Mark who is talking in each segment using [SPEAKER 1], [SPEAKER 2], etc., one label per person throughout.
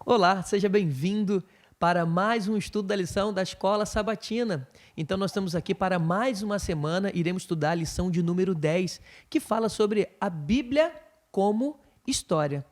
[SPEAKER 1] Olá, seja bem-vindo para mais um estudo da lição da Escola Sabatina. Então, nós estamos aqui para mais uma semana, iremos estudar a lição de número 10, que fala sobre a Bíblia como história.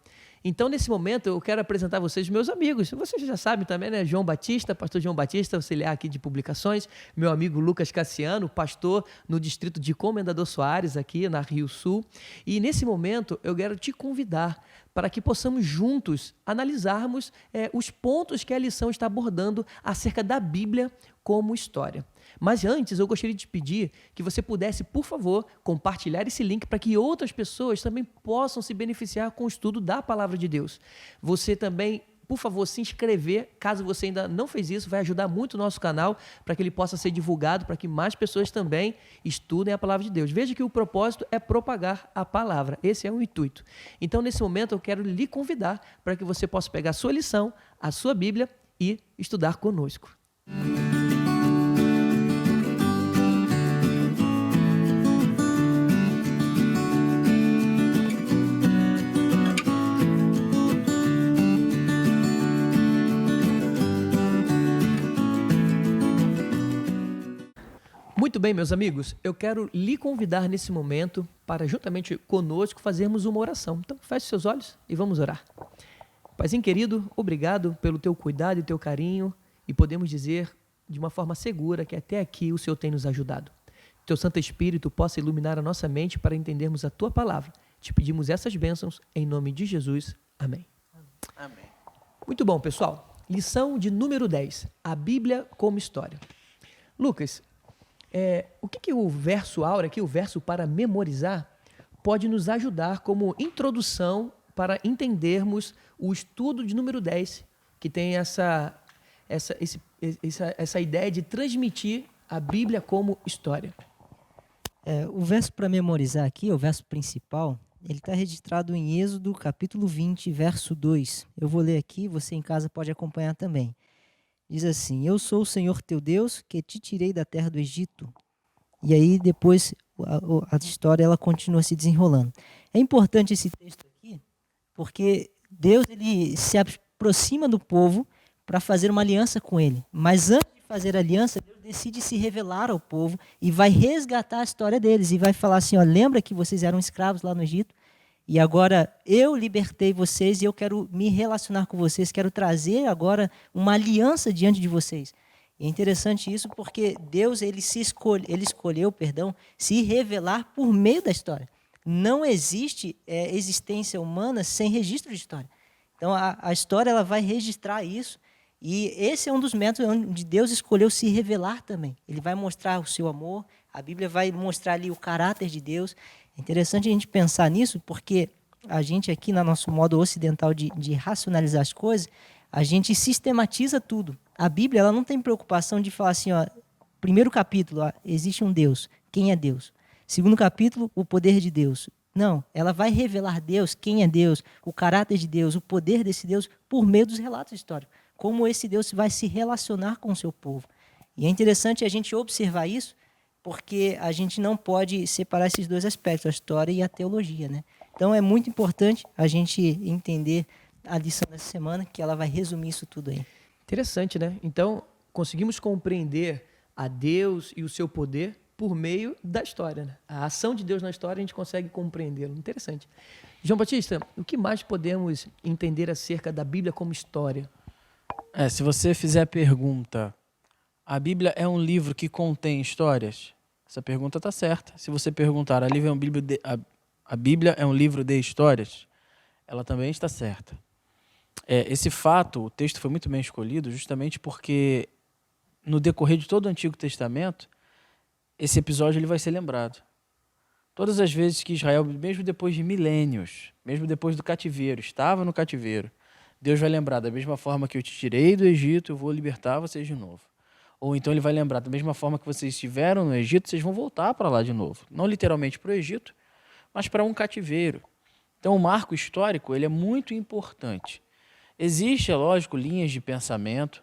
[SPEAKER 1] Então, nesse momento, eu quero apresentar a vocês meus amigos. Vocês já sabem também, né? João Batista, pastor João Batista, auxiliar aqui de publicações. Meu amigo Lucas Cassiano, pastor no distrito de Comendador Soares, aqui na Rio Sul. E nesse momento, eu quero te convidar para que possamos juntos analisarmos os pontos que a lição está abordando acerca da Bíblia como história. Mas antes, eu gostaria de pedir que você pudesse, por favor, compartilhar esse link para que outras pessoas também possam se beneficiar com o estudo da Palavra de Deus. Você também, por favor, se inscrever, caso você ainda não fez isso, vai ajudar muito o nosso canal para que ele possa ser divulgado, para que mais pessoas também estudem a Palavra de Deus. Veja que o propósito é propagar a Palavra, esse é o intuito. Então, nesse momento, eu quero lhe convidar para que você possa pegar a sua lição, a sua Bíblia e estudar conosco. Muito bem, meus amigos, eu quero lhe convidar nesse momento para, juntamente conosco, fazermos uma oração. Então, feche seus olhos e vamos orar. Paizinho querido, obrigado pelo teu cuidado e teu carinho e podemos dizer de uma forma segura que até aqui o Senhor tem nos ajudado. Teu Santo Espírito possa iluminar a nossa mente para entendermos a tua palavra. Te pedimos essas bênçãos em nome de Jesus. Amém.
[SPEAKER 2] Amém.
[SPEAKER 1] Muito bom, pessoal. Lição de número 10, a Bíblia como história. Lucas, o que o verso áureo aqui, o verso para memorizar, pode nos ajudar como introdução para entendermos o estudo de número 10, que tem essa ideia de transmitir a Bíblia como história?
[SPEAKER 3] O verso para memorizar aqui, o verso principal, ele está registrado em Êxodo capítulo 20, verso 2. Eu vou ler aqui, você em casa pode acompanhar também. Diz assim: Eu sou o Senhor teu Deus, que te tirei da terra do Egito. E aí depois a história ela continua se desenrolando. É importante esse texto aqui, porque Deus ele se aproxima do povo para fazer uma aliança com ele. Mas antes de fazer a aliança, Deus decide se revelar ao povo e vai resgatar a história deles. E vai falar assim, lembra que vocês eram escravos lá no Egito? E agora eu libertei vocês e eu quero me relacionar com vocês, quero trazer agora uma aliança diante de vocês. E é interessante isso porque Deus ele escolheu se revelar por meio da história. Não existe existência humana sem registro de história. Então a história ela vai registrar isso e esse é um dos métodos onde Deus escolheu se revelar também. Ele vai mostrar o seu amor, a Bíblia vai mostrar ali o caráter de Deus. É interessante a gente pensar nisso, porque a gente aqui, no nosso modo ocidental de racionalizar as coisas, a gente sistematiza tudo. A Bíblia ela não tem preocupação de falar assim, primeiro capítulo, existe um Deus, quem é Deus? Segundo capítulo, o poder de Deus. Não, ela vai revelar Deus, quem é Deus, o caráter de Deus, o poder desse Deus, por meio dos relatos históricos. Como esse Deus vai se relacionar com o seu povo. E é interessante a gente observar isso, porque a gente não pode separar esses dois aspectos, a história e a teologia, né? Então é muito importante a gente entender a lição dessa semana, que ela vai resumir isso tudo aí.
[SPEAKER 1] Interessante, né? Então, conseguimos compreender a Deus e o seu poder por meio da história, né? A ação de Deus na história, a gente consegue compreendê-lo. Interessante. João Batista, o que mais podemos entender acerca da Bíblia como história?
[SPEAKER 2] Se você fizer a pergunta, a Bíblia é um livro que contém histórias? Essa pergunta está certa. Se você perguntar, a Bíblia é um livro de histórias? Ela também está certa. Esse fato, o texto foi muito bem escolhido, justamente porque no decorrer de todo o Antigo Testamento, esse episódio ele vai ser lembrado. Todas as vezes que Israel, mesmo depois de milênios, mesmo depois do cativeiro, estava no cativeiro, Deus vai lembrar, da mesma forma que eu te tirei do Egito, eu vou libertar vocês de novo. Ou então ele vai lembrar, da mesma forma que vocês estiveram no Egito, vocês vão voltar para lá de novo. Não literalmente para o Egito, mas para um cativeiro. Então o marco histórico ele é muito importante. Existe, é lógico, linhas de pensamento,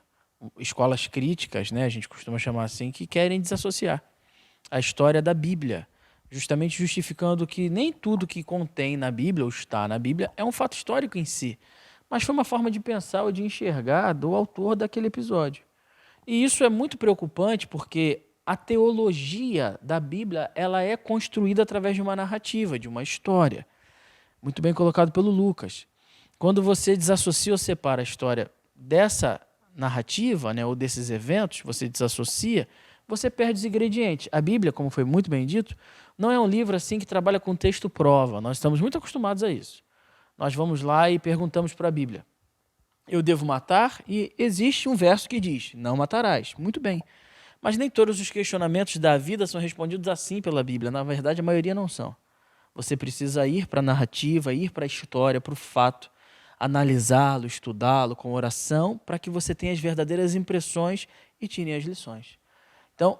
[SPEAKER 2] escolas críticas, né, a gente costuma chamar assim, que querem desassociar a história da Bíblia, justamente justificando que nem tudo que contém na Bíblia ou está na Bíblia é um fato histórico em si. mas foi uma forma de pensar ou de enxergar do autor daquele episódio. E isso é muito preocupante porque a teologia da Bíblia ela é construída através de uma narrativa, de uma história. Muito bem colocado pelo Lucas. Quando você desassocia ou separa a história dessa narrativa, né, ou desses eventos, você desassocia, você perde os ingredientes. A Bíblia, como foi muito bem dito, não é um livro assim que trabalha com texto prova. Nós estamos muito acostumados a isso. Nós vamos lá e perguntamos para a Bíblia: eu devo matar? E existe um verso que diz: não matarás. Muito bem. Mas nem todos os questionamentos da vida são respondidos assim pela Bíblia. Na verdade, a maioria não são. Você precisa ir para a narrativa, ir para a história, para o fato, analisá-lo, estudá-lo com oração, para que você tenha as verdadeiras impressões e tire as lições. Então,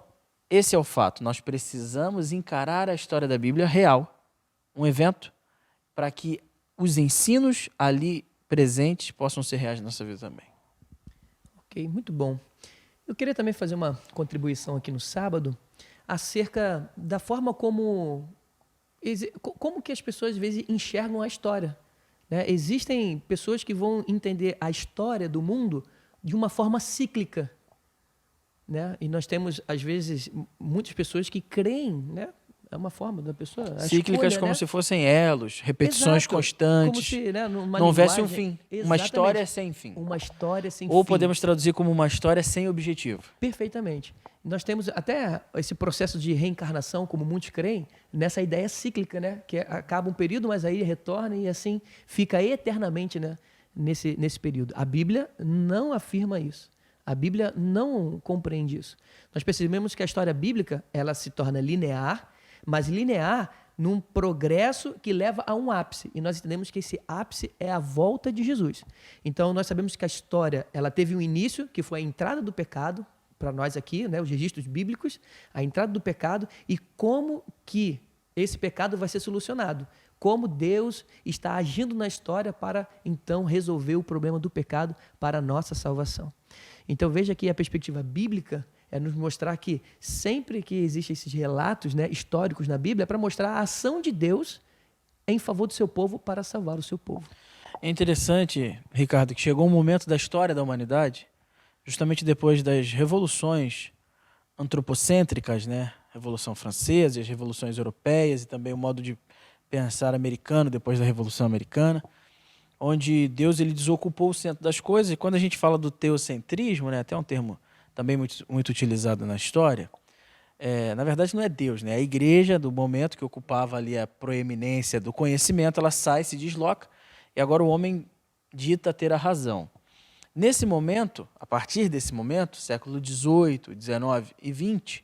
[SPEAKER 2] esse é o fato. Nós precisamos encarar a história da Bíblia real, um evento, para que os ensinos ali presentes possam ser reais na nossa vida também.
[SPEAKER 1] Ok, muito bom. Eu queria também fazer uma contribuição aqui no sábado acerca da forma como que as pessoas às vezes enxergam a história, né? Existem pessoas que vão entender a história do mundo de uma forma cíclica, né? E nós temos, às vezes, muitas pessoas que creem, né? É uma forma da pessoa...
[SPEAKER 2] Cíclicas,
[SPEAKER 1] escolha,
[SPEAKER 2] como
[SPEAKER 1] né?
[SPEAKER 2] se fossem elos, repetições
[SPEAKER 1] Exato.
[SPEAKER 2] constantes.
[SPEAKER 1] Como se, né, numa
[SPEAKER 2] não houvesse um
[SPEAKER 1] linguagem...
[SPEAKER 2] fim.
[SPEAKER 1] Exatamente.
[SPEAKER 2] Uma história sem fim.
[SPEAKER 1] Uma história sem
[SPEAKER 2] Ou
[SPEAKER 1] fim.
[SPEAKER 2] podemos traduzir como uma história sem objetivo.
[SPEAKER 1] Perfeitamente. Nós temos até esse processo de reencarnação, como muitos creem, nessa ideia cíclica, né? Que acaba um período, mas aí retorna e assim fica eternamente, né? nesse período. A Bíblia não afirma isso. A Bíblia não compreende isso. Nós percebemos que a história bíblica ela se torna linear, mas linear num progresso que leva a um ápice. E nós entendemos que esse ápice é a volta de Jesus. Então, nós sabemos que a história ela teve um início, que foi a entrada do pecado, para nós aqui, né, os registros bíblicos, a entrada do pecado e como que esse pecado vai ser solucionado. Como Deus está agindo na história para, então, resolver o problema do pecado para a nossa salvação. Então, veja que a perspectiva bíblica é nos mostrar que sempre que existem esses relatos, né, históricos na Bíblia, é para mostrar a ação de Deus em favor do seu povo para salvar o seu povo.
[SPEAKER 2] É interessante, Ricardo, que chegou um momento da história da humanidade, justamente depois das revoluções antropocêntricas, né, Revolução Francesa, as revoluções europeias e também o modo de pensar americano depois da Revolução Americana, onde Deus ele desocupou o centro das coisas. E quando a gente fala do teocentrismo, né, até um termo também muito utilizado na história, na verdade não é Deus, né? A igreja do momento que ocupava ali a proeminência do conhecimento, ela sai, se desloca, e agora o homem dita ter a razão. Nesse momento, a partir desse momento, século XVIII, XIX e XX,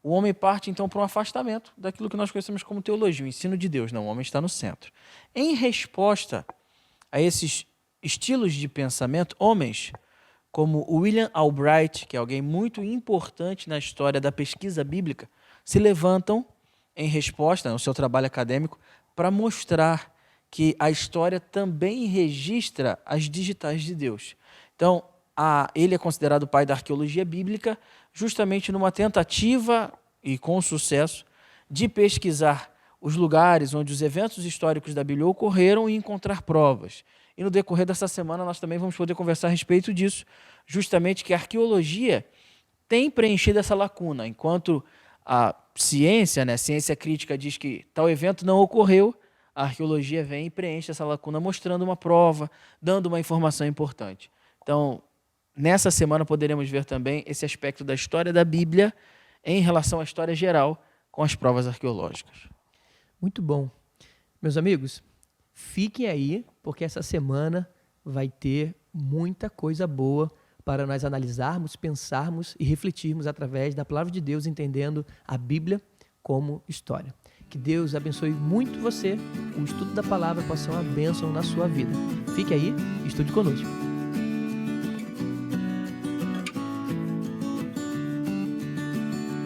[SPEAKER 2] o homem parte então para um afastamento daquilo que nós conhecemos como teologia, o ensino de Deus. Não, o homem está no centro. Em resposta a esses estilos de pensamento, homens como William Albright, que é alguém muito importante na história da pesquisa bíblica, se levantam em resposta ao seu trabalho acadêmico para mostrar que a história também registra as digitais de Deus. Então, ele é considerado o pai da arqueologia bíblica, justamente numa tentativa, e com sucesso, de pesquisar os lugares onde os eventos históricos da Bíblia ocorreram e encontrar provas. E no decorrer dessa semana nós também vamos poder conversar a respeito disso, justamente que a arqueologia tem preenchido essa lacuna. Enquanto a ciência, né, a ciência crítica diz que tal evento não ocorreu, a arqueologia vem e preenche essa lacuna mostrando uma prova, dando uma informação importante. Então, nessa semana poderemos ver também esse aspecto da história da Bíblia em relação à história geral com as provas arqueológicas.
[SPEAKER 1] Muito bom. Meus amigos, fiquem aí, porque essa semana vai ter muita coisa boa para nós analisarmos, pensarmos e refletirmos através da palavra de Deus, entendendo a Bíblia como história. Que Deus abençoe muito você, o estudo da palavra possa ser uma bênção na sua vida. Fique aí, estude conosco.